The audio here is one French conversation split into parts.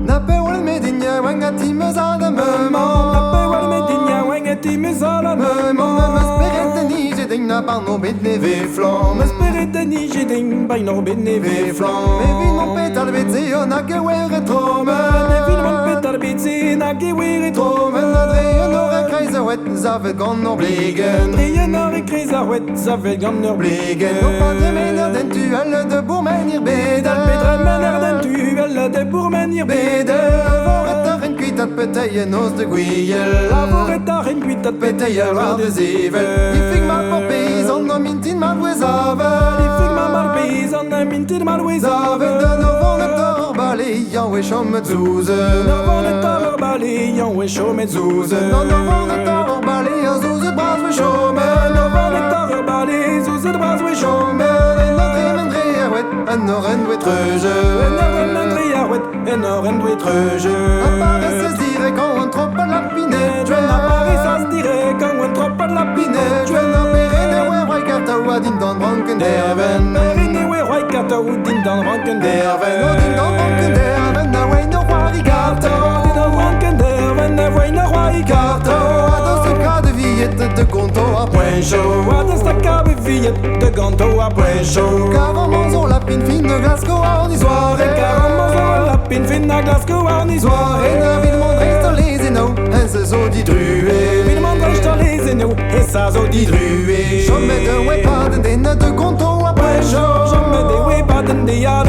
Nape wal medinya wanga timazada memo. Nape wal medinya wanga timazada memo. M'esperet ni j'ai ding na par no bedne ve flam. M'esperet ni j'ai ding by no bedne ve flam. Me vi non petal betze on a que were trome. Me vi non petal betze na que were trome. Zavet gant bligen. Drien ar e kreza wet, zavet gant bligen. No padre mener den tuel de bourmenir bedel. Pedre mener den tuel de bourmenir bedel. Lavoret en kuitat peteie nos de guiel. Lavoret en kuitat peteie war de zevel. Ifig ma por paysan no mintin ma louezavel. Ifig ma mar paysan no mintin ma louezavel. De no vonet or balayan we chom met zouze. No vonet or balayan we chom met zouze. No vonet or balayan zouze bras we chom. No vonet or balayan zouze bras we chom. En oren doet treuze. En oren doet treuze. Apparaissent direct quand on trop pas la pinette. Apparaissent direct quand on trop pas la pinette. Perine we roi karta ou din dan branken derven. Perine we roi karta ou din dan branken derven. O din dan branken derven na we no roi karta. Din dan branken derven na we no roi karta. Dans ce cas de villette de conto à point chaud. Dans ce cas de villette de conto à point chaud. Car mangeons la pine fine de Glasgow en soirée. Car mangeons la pine fine de Glasgow en soirée. Na ville mondrecht dans les énos, en se zo dit drué. Ville mondrecht dans les énos, et ça zo dit drué. Je mets de way pas de conto à point chaud. Je mets de way pas de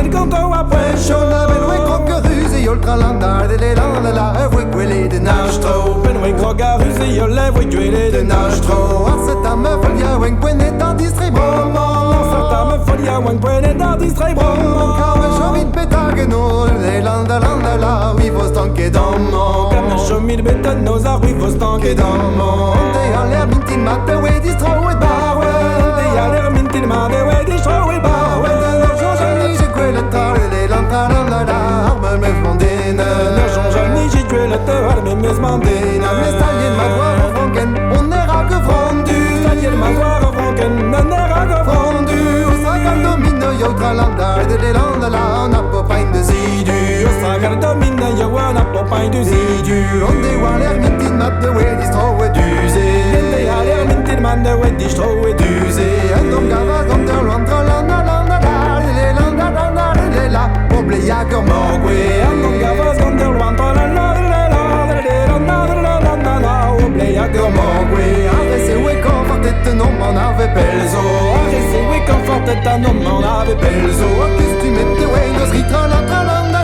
conto à point chaud. Na ben way croque ruse et ultra landar de la way quelle de nastro. Ben way croque ruse et la way quelle de nastro. Ah c'est ta meuf folia wen quenne dans distrait bromo. C'est ta meuf folia wen quenne dans distrait bromo. Car je vis pétag no les landa la oui vos tanke dans mon. Car je vis pétag nos ar oui vos tanke dans mon. On te a l'air mintin mat way distro et bar ouais. On te a l'air mintin mat way distro et bar ouais. J'ai quelle tar les landa la arme me fondine. J'ai tué le terre mais mes mandines. Mais stalien ma voix au franken, on n'ira que frondu. Stalien ma voix au franken, on n'ira que frondu. Au sacal domine yo tralandar de l'élande là, on a pas pain de zidu. Au sacal domine yo on a pas pain de zidu. On dévoile l'air mintin mat de way distro et d'usé. On dévoile l'air mintin mat de way distro et d'usé. Un homme gava comme de loin tralanda la, obléa que morgue. Un homme gava comme de loin tralanda. Arrêtez oui confortet non m'en avait pelzo. Arrêtez oui confortet non m'en avait pelzo. Qu'est-ce tu mets ouais nos ritrala tralanda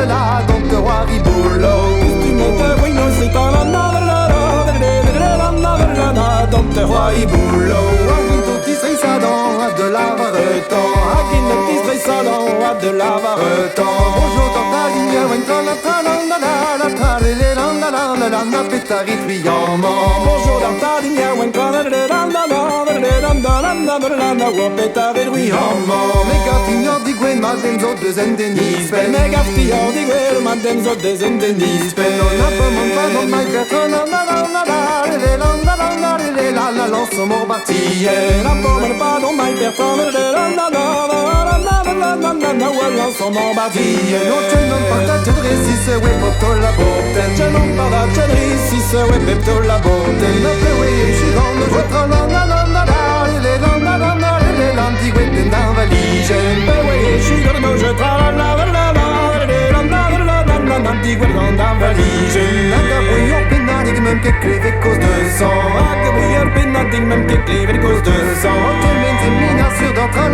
la donc te roi riboulot. Qu'est-ce tu mets ouais nos ritrala donc te roi riboulot. Aguinto tisserie sadon de la vareton. Aguinto tisserie sadon de la vareton. Bonjour tortaline wentrala tralanda la pétari triamant. Bonjour tortaline wentrala pétari triamant. Megatignon di gwen madem zo de zendenis. Megatignon di gwen madem zo de zendenis. On a pas mon pas dans my personne la lance mon bâti. La pomme pas dans my personne lance mon bâti. Non tu non partage de récit we pour la botte. Je non partage de récit we pour la botte. La pewe je suis dans le votre les landigouettes dans valise. Je suis dans le jeu dans valise. La gabouillon pénalig même que clé cause de sang. La gabouillon pénalig même que clé cause de sang. Tu mets une mina sur d'autres